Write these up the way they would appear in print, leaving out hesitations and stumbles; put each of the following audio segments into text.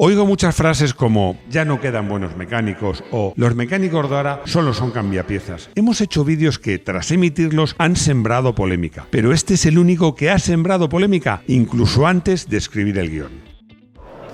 Oigo muchas frases como ya no quedan buenos mecánicos o los mecánicos de ahora solo son cambiapiezas. Hemos hecho vídeos que tras emitirlos han sembrado polémica, pero este es el único que ha sembrado polémica incluso antes de escribir el guión.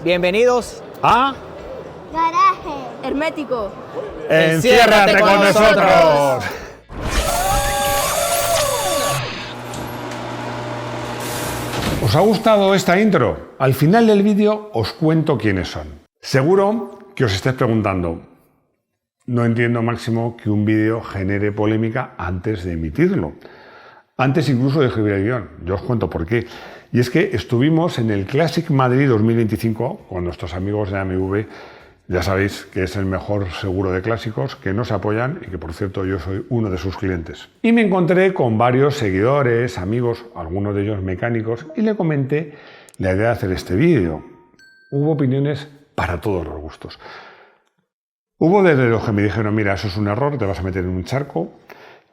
Bienvenidos a Garaje Hermético. ¡Enciérrate con nosotros! ¿Os ha gustado esta intro? Al final del vídeo os cuento quiénes son. Seguro que os estáis preguntando, no entiendo, Máximo, que un vídeo genere polémica antes de emitirlo. Antes incluso de escribir el guión. Yo os cuento por qué. Y es que estuvimos en el Classic Madrid 2025 con nuestros amigos de AMV. Ya sabéis que es el mejor seguro de clásicos, que nos apoyan y que, por cierto, yo soy uno de sus clientes. Y me encontré con varios seguidores, amigos, algunos de ellos mecánicos, y le comenté la idea de hacer este vídeo. Hubo opiniones para todos los gustos. Hubo desde los que me dijeron, mira, eso es un error, te vas a meter en un charco,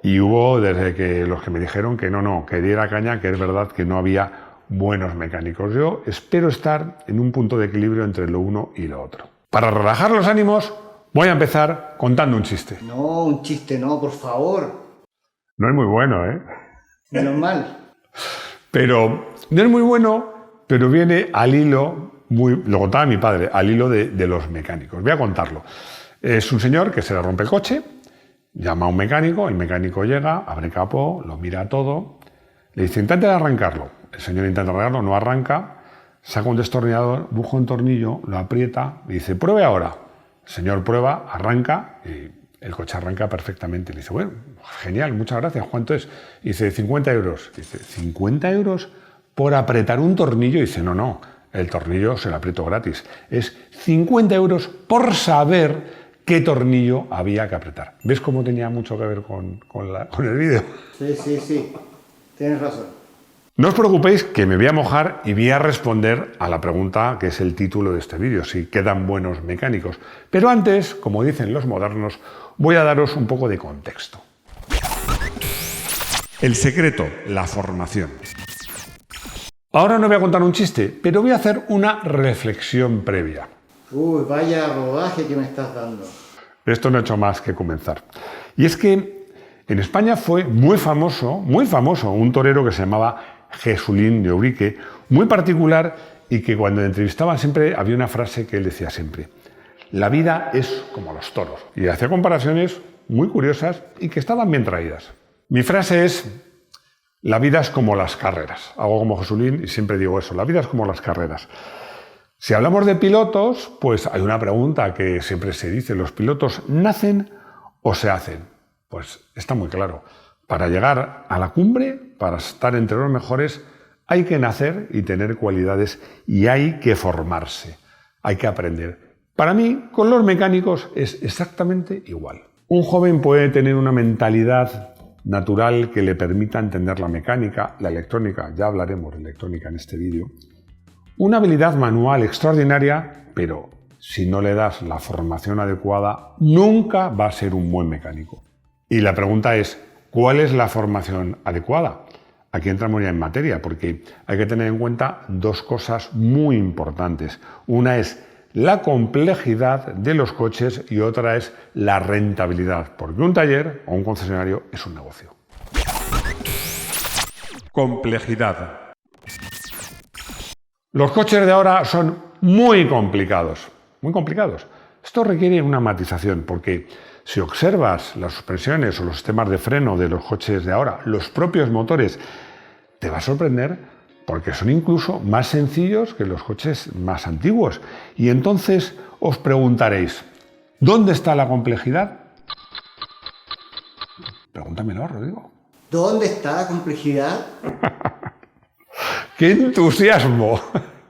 y hubo desde los que me dijeron que no, que diera caña, que es verdad que no había buenos mecánicos. Yo espero estar en un punto de equilibrio entre lo uno y lo otro. Para relajar los ánimos, voy a empezar contando un chiste. No, un chiste no, por favor. No es muy bueno, ¿eh? Menos mal. Pero no es muy bueno, pero viene al hilo, lo contaba mi padre, al hilo de los mecánicos. Voy a contarlo. Es un señor que se le rompe el coche, llama a un mecánico, el mecánico llega, abre capó, lo mira todo, le dice, intenta arrancarlo. El señor intenta arrancarlo, no arranca. Saca un destornillador, busca un tornillo, lo aprieta y dice, pruebe ahora. El señor prueba, arranca y el coche arranca perfectamente. Le dice, bueno, genial, muchas gracias, ¿cuánto es? Y dice, 50 euros. Dice, ¿50 euros por apretar un tornillo? Y dice, no, el tornillo se lo aprieto gratis. Es 50 euros por saber qué tornillo había que apretar. ¿Ves cómo tenía mucho que ver con el vídeo? Sí, tienes razón. No os preocupéis que me voy a mojar y voy a responder a la pregunta que es el título de este vídeo, si quedan buenos mecánicos. Pero antes, como dicen los modernos, voy a daros un poco de contexto. El secreto, la formación. Ahora no voy a contar un chiste, pero voy a hacer una reflexión previa. Uy, vaya rodaje que me estás dando. Esto no ha hecho más que comenzar. Y es que en España fue muy famoso, un torero que se llamaba Jesulín de Ubrique, muy particular, y que cuando le entrevistaban siempre había una frase que él decía siempre: la vida es como los toros. Y hacía comparaciones muy curiosas y que estaban bien traídas. Mi frase es: la vida es como las carreras. Hago como Jesulín y siempre digo eso, la vida es como las carreras. Si hablamos de pilotos, pues hay una pregunta que siempre se dice: ¿los pilotos nacen o se hacen? Pues está muy claro. Para llegar a la cumbre, para estar entre los mejores, hay que nacer y tener cualidades y hay que formarse, hay que aprender. Para mí, con los mecánicos es exactamente igual. Un joven puede tener una mentalidad natural que le permita entender la mecánica, la electrónica, ya hablaremos de electrónica en este vídeo, una habilidad manual extraordinaria, pero si no le das la formación adecuada, nunca va a ser un buen mecánico. Y la pregunta es, ¿cuál es la formación adecuada? Aquí entramos ya en materia, porque hay que tener en cuenta dos cosas muy importantes. Una es la complejidad de los coches y otra es la rentabilidad, porque un taller o un concesionario es un negocio. Complejidad. Los coches de ahora son muy complicados. Esto requiere una matización, porque si observas las suspensiones o los sistemas de freno de los coches de ahora, los propios motores, te va a sorprender porque son incluso más sencillos que los coches más antiguos. Y entonces os preguntaréis, ¿dónde está la complejidad? Pregúntamelo, Rodrigo. ¿Dónde está la complejidad? ¡Qué entusiasmo!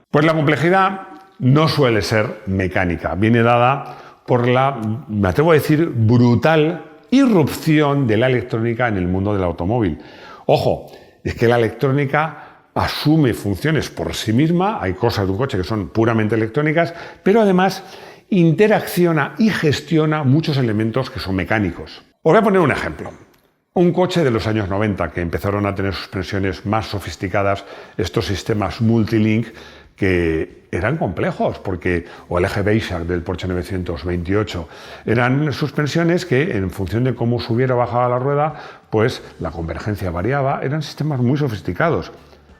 Pues la complejidad no suele ser mecánica, viene dada por la, me atrevo a decir, brutal irrupción de la electrónica en el mundo del automóvil. Ojo, es que la electrónica asume funciones por sí misma, hay cosas de un coche que son puramente electrónicas, pero además interacciona y gestiona muchos elementos que son mecánicos. Os voy a poner un ejemplo. Un coche de los años 90 que empezaron a tener suspensiones más sofisticadas, estos sistemas multilink que eran complejos, o el eje Weissach del Porsche 928, eran suspensiones que en función de cómo subiera o bajaba la rueda, pues la convergencia variaba, eran sistemas muy sofisticados.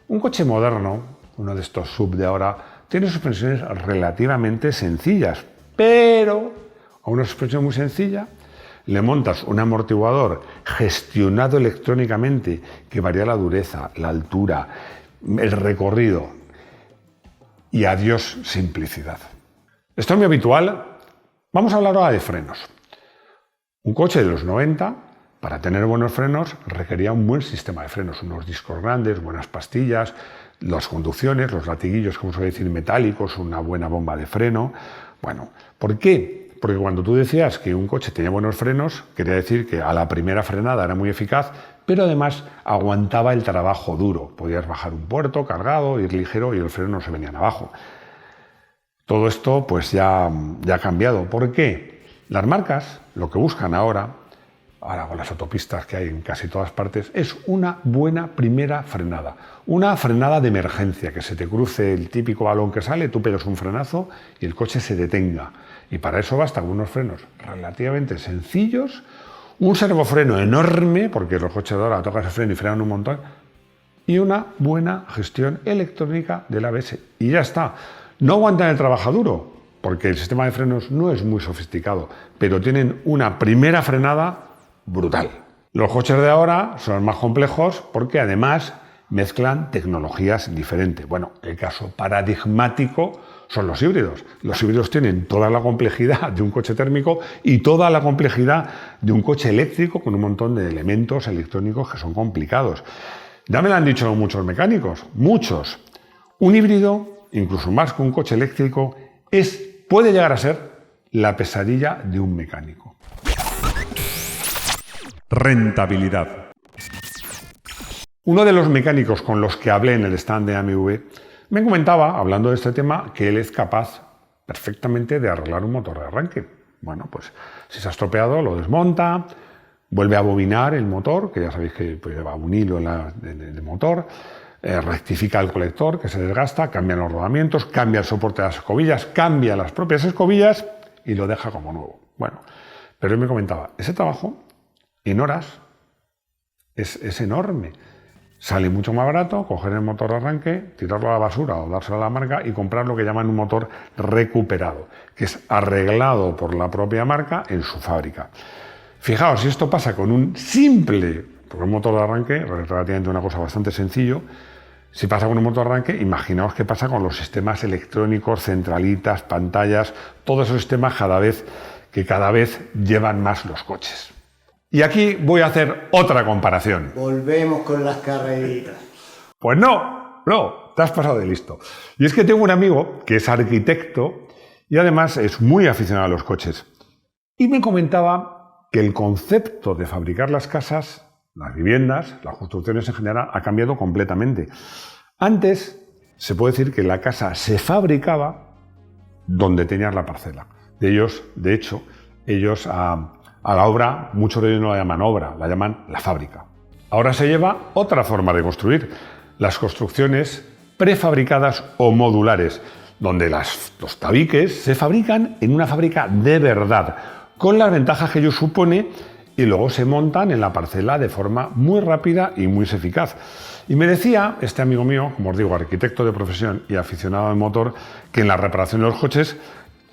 Un coche moderno, uno de estos SUV de ahora, tiene suspensiones relativamente sencillas, pero a una suspensión muy sencilla le montas un amortiguador gestionado electrónicamente que varía la dureza, la altura, el recorrido y adiós simplicidad. Esto es muy habitual. Vamos a hablar ahora de frenos. Un coche de los 90, para tener buenos frenos, requería un buen sistema de frenos, unos discos grandes, buenas pastillas, las conducciones, los latiguillos, como suele decir, metálicos, una buena bomba de freno. Bueno, ¿por qué? Porque cuando tú decías que un coche tenía buenos frenos, quería decir que a la primera frenada era muy eficaz, pero además aguantaba el trabajo duro. Podías bajar un puerto cargado, ir ligero y el freno no se venían abajo. Todo esto pues ya ha cambiado. ¿Por qué? Las marcas lo que buscan ahora con las autopistas que hay en casi todas partes, es una buena primera frenada. Una frenada de emergencia, que se te cruce el típico balón que sale, tú pegas un frenazo y el coche se detenga. Y para eso basta con unos frenos relativamente sencillos, un servofreno enorme, porque los coches de ahora tocan ese freno y frenan un montón, y una buena gestión electrónica del ABS. Y ya está. No aguantan el trabajo duro, porque el sistema de frenos no es muy sofisticado, pero tienen una primera frenada brutal. Los coches de ahora son más complejos porque además mezclan tecnologías diferentes. Bueno, el caso paradigmático son los híbridos. Los híbridos tienen toda la complejidad de un coche térmico y toda la complejidad de un coche eléctrico con un montón de elementos electrónicos que son complicados. Ya me lo han dicho muchos mecánicos, muchos. Un híbrido, incluso más que un coche eléctrico, puede llegar a ser la pesadilla de un mecánico. Rentabilidad. Uno de los mecánicos con los que hablé en el stand de AMV me comentaba, hablando de este tema, que él es capaz perfectamente de arreglar un motor de arranque. Bueno, pues si se ha estropeado, lo desmonta, vuelve a bobinar el motor, que ya sabéis que pues, lleva un hilo en el motor, rectifica el colector que se desgasta, cambia los rodamientos, cambia el soporte de las escobillas, cambia las propias escobillas y lo deja como nuevo. Bueno, pero él me comentaba, ese trabajo en horas es enorme. Sale mucho más barato coger el motor de arranque, tirarlo a la basura o dárselo a la marca y comprar lo que llaman un motor recuperado, que es arreglado por la propia marca en su fábrica. Fijaos, si esto pasa con un simple, porque un motor de arranque es relativamente una cosa bastante sencillo, si pasa con un motor de arranque, imaginaos qué pasa con los sistemas electrónicos, centralitas, pantallas, todos esos sistemas que cada vez llevan más los coches. Y aquí voy a hacer otra comparación. Volvemos con las carreritas. Pues no, te has pasado de listo. Y es que tengo un amigo que es arquitecto y además es muy aficionado a los coches. Y me comentaba que el concepto de fabricar las casas, las viviendas, las construcciones en general, ha cambiado completamente. Antes, se puede decir que la casa se fabricaba donde tenías la parcela. De hecho, ellos a la obra, muchos de ellos no la llaman obra, la llaman la fábrica. Ahora se lleva otra forma de construir, las construcciones prefabricadas o modulares, donde los tabiques se fabrican en una fábrica de verdad, con las ventajas que ello supone, y luego se montan en la parcela de forma muy rápida y muy eficaz. Y me decía este amigo mío, como os digo, arquitecto de profesión y aficionado al motor, que en la reparación de los coches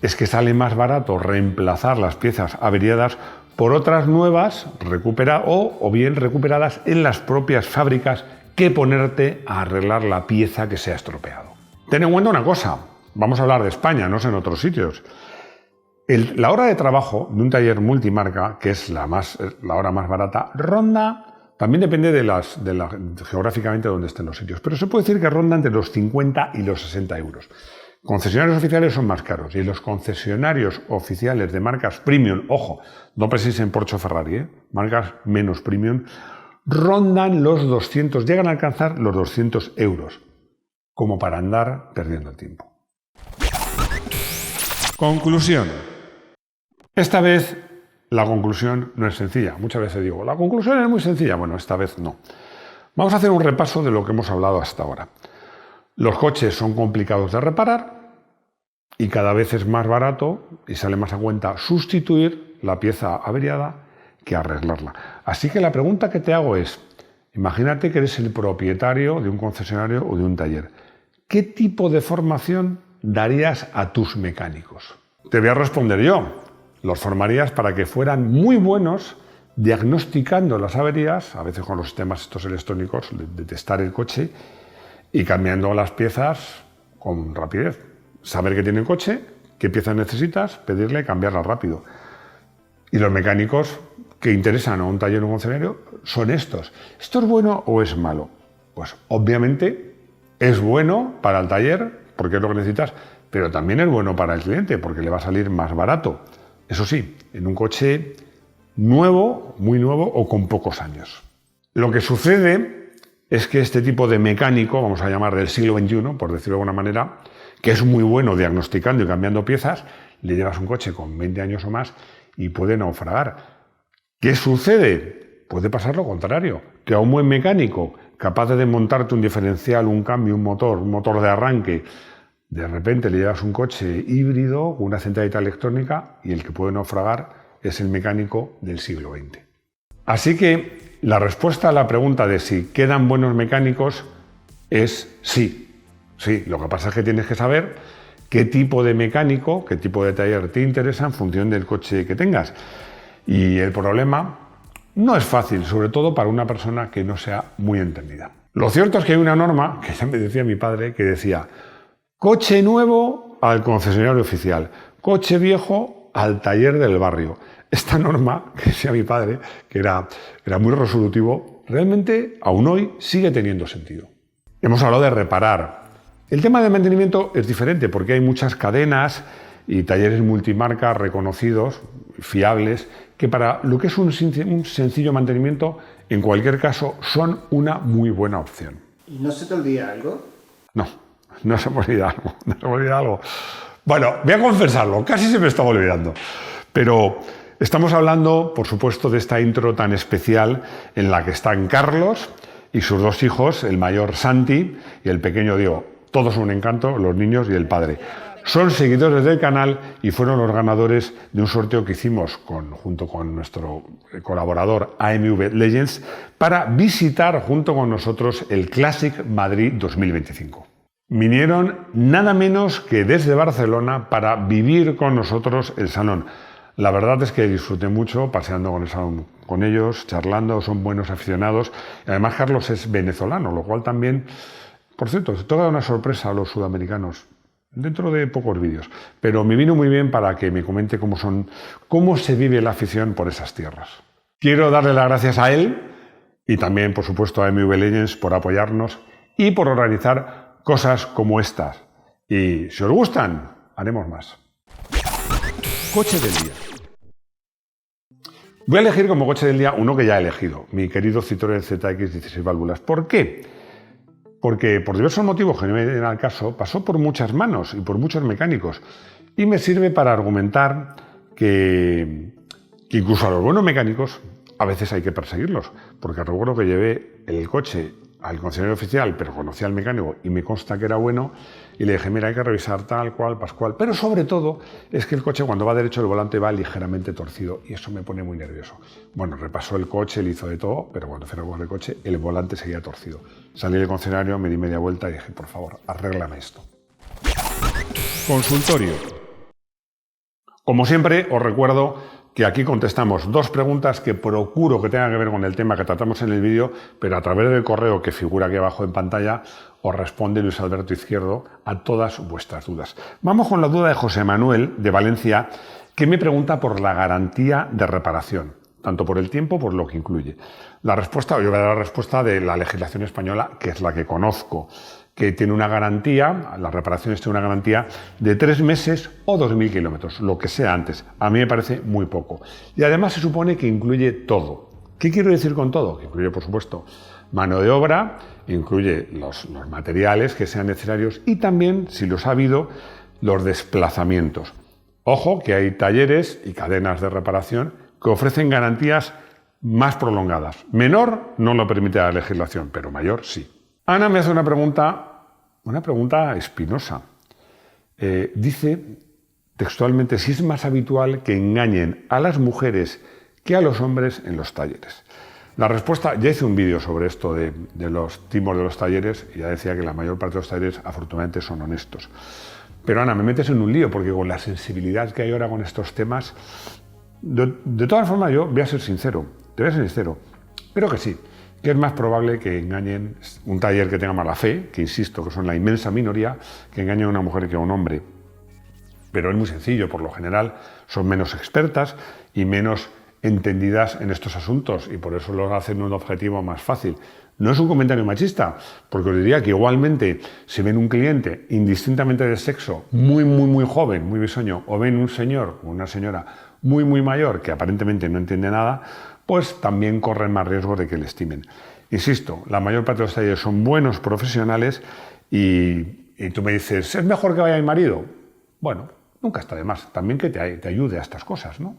es que sale más barato reemplazar las piezas averiadas por otras nuevas o bien recuperadas en las propias fábricas que ponerte a arreglar la pieza que se ha estropeado. Ten en cuenta una cosa, vamos a hablar de España, no sé en otros sitios. La hora de trabajo de un taller multimarca, que es la hora más barata, ronda, también depende geográficamente de donde estén los sitios, pero se puede decir que ronda entre los 50 y los 60 euros. Concesionarios oficiales son más caros y los concesionarios oficiales de marcas premium, ojo, no penséis en Porsche o Ferrari, marcas menos premium, rondan los 200, llegan a alcanzar los 200 euros, como para andar perdiendo el tiempo. Conclusión. Esta vez la conclusión no es sencilla. Muchas veces digo, la conclusión es muy sencilla. Bueno, esta vez no. Vamos a hacer un repaso de lo que hemos hablado hasta ahora. Los coches son complicados de reparar y cada vez es más barato y sale más a cuenta sustituir la pieza averiada que arreglarla. Así que la pregunta que te hago es, imagínate que eres el propietario de un concesionario o de un taller. ¿Qué tipo de formación darías a tus mecánicos? Te voy a responder yo. Los formarías para que fueran muy buenos diagnosticando las averías, a veces con los sistemas estos electrónicos de testar el coche y cambiando las piezas con rapidez. Saber que tiene el coche, qué piezas necesitas, pedirle y cambiarlas rápido. Y los mecánicos que interesan a un taller o un concesionario son estos. ¿Esto es bueno o es malo? Pues obviamente es bueno para el taller, porque es lo que necesitas, pero también es bueno para el cliente, porque le va a salir más barato. Eso sí, en un coche nuevo, muy nuevo o con pocos años. Lo que sucede es que este tipo de mecánico, vamos a llamar del siglo XXI, por decirlo de alguna manera, que es muy bueno diagnosticando y cambiando piezas, le llevas un coche con 20 años o más y puede naufragar. ¿Qué sucede? Puede pasar lo contrario, que a un buen mecánico capaz de desmontarte un diferencial, un cambio, un motor de arranque, de repente le llevas un coche híbrido con una centralita electrónica y el que puede naufragar es el mecánico del siglo XX. Así que la respuesta a la pregunta de si quedan buenos mecánicos es sí. Sí, lo que pasa es que tienes que saber qué tipo de mecánico, qué tipo de taller te interesa en función del coche que tengas. Y el problema no es fácil, sobre todo para una persona que no sea muy entendida. Lo cierto es que hay una norma, que ya me decía mi padre, que decía: coche nuevo al concesionario oficial, coche viejo al taller del barrio. Esta norma, que decía mi padre, que era muy resolutivo, realmente aún hoy sigue teniendo sentido. Hemos hablado de reparar. El tema de mantenimiento es diferente porque hay muchas cadenas y talleres multimarca reconocidos, fiables, que para lo que es un sencillo mantenimiento, en cualquier caso, son una muy buena opción. ¿Y no se te olvida algo? No se me olvida algo. Bueno, voy a confesarlo, casi se me estaba olvidando. Pero estamos hablando, por supuesto, de esta intro tan especial en la que están Carlos y sus dos hijos, el mayor Santi y el pequeño Diego. Todos un encanto, los niños y el padre. Son seguidores del canal y fueron los ganadores de un sorteo que hicimos junto con nuestro colaborador AMV Legends para visitar junto con nosotros el Classic Madrid 2025. Vinieron nada menos que desde Barcelona para vivir con nosotros el salón. La verdad es que disfruté mucho paseando con el salón con ellos, charlando, son buenos aficionados. Y además Carlos es venezolano, lo cual también, por cierto, se toca una sorpresa a los sudamericanos dentro de pocos vídeos. Pero me vino muy bien para que me comente cómo se vive la afición por esas tierras. Quiero darle las gracias a él y también, por supuesto, a MV Legends por apoyarnos y por organizar cosas como estas. Y si os gustan, haremos más. Coche del día. Voy a elegir como coche del día uno que ya he elegido, mi querido Citroën ZX 16 válvulas. ¿Por qué? Porque por diversos motivos que no me vienen al caso, pasó por muchas manos y por muchos mecánicos. Y me sirve para argumentar que incluso a los buenos mecánicos a veces hay que perseguirlos. Porque recuerdo que llevé el coche al concesionario oficial, pero conocí al mecánico y me consta que era bueno, y le dije, mira, hay que revisar tal, cual, pascual. Pero sobre todo es que el coche cuando va derecho el volante va ligeramente torcido y eso me pone muy nervioso. Bueno, repasó el coche, le hizo de todo, pero cuando fui a recoger el coche el volante seguía torcido. Salí del concesionario, me di media vuelta y dije, por favor, arréglame esto. Consultorio. Como siempre, os recuerdo que aquí contestamos dos preguntas que procuro que tengan que ver con el tema que tratamos en el vídeo, pero a través del correo que figura aquí abajo en pantalla os responde Luis Alberto Izquierdo a todas vuestras dudas. Vamos con la duda de José Manuel de Valencia, que me pregunta por la garantía de reparación, tanto por el tiempo, por lo que incluye. La respuesta, yo voy a dar la respuesta de la legislación española, que es la que conozco, que tiene una garantía, las reparaciones tienen una garantía de 3 meses o 2.000 kilómetros, lo que sea antes. A mí me parece muy poco. Y además se supone que incluye todo. ¿Qué quiero decir con todo? Que incluye, por supuesto, mano de obra, incluye los materiales que sean necesarios y también, si los ha habido, los desplazamientos. Ojo que hay talleres y cadenas de reparación que ofrecen garantías más prolongadas. Menor no lo permite la legislación, pero mayor sí. Ana me hace una pregunta Una pregunta espinosa. Dice textualmente si es más habitual que engañen a las mujeres que a los hombres en los talleres. La respuesta, ya hice un vídeo sobre esto de los timos de los talleres y ya decía que la mayor parte de los talleres afortunadamente son honestos. Pero Ana, me metes en un lío porque con la sensibilidad que hay ahora con estos temas, de todas formas yo voy a ser sincero, te voy a ser sincero, creo que sí, que es más probable que engañen un taller que tenga mala fe, que insisto que son la inmensa minoría, que engañen a una mujer que a un hombre. Pero es muy sencillo, por lo general son menos expertas y menos entendidas en estos asuntos y por eso lo hacen un objetivo más fácil. No es un comentario machista, porque os diría que igualmente si ven un cliente indistintamente de sexo muy joven, muy bisoño, o ven un señor o una señora muy mayor que aparentemente no entiende nada, pues también corren más riesgo de que le estimen. Insisto, la mayor parte de los talleres son buenos profesionales y tú me dices, ¿es mejor que vaya mi marido? Bueno, nunca está de más. También que te ayude a estas cosas, ¿no?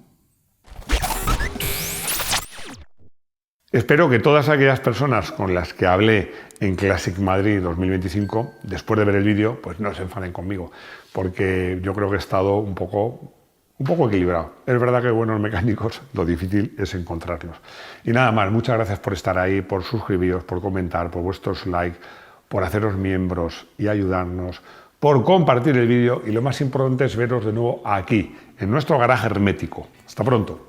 Espero que todas aquellas personas con las que hablé en Classic Madrid 2025, después de ver el vídeo, pues no se enfaden conmigo, porque yo creo que he estado un poco equilibrado. Es verdad que buenos mecánicos, lo difícil es encontrarlos. Y nada más, muchas gracias por estar ahí, por suscribiros, por comentar, por vuestros likes, por haceros miembros y ayudarnos, por compartir el vídeo y lo más importante es veros de nuevo aquí, en nuestro garaje hermético. Hasta pronto.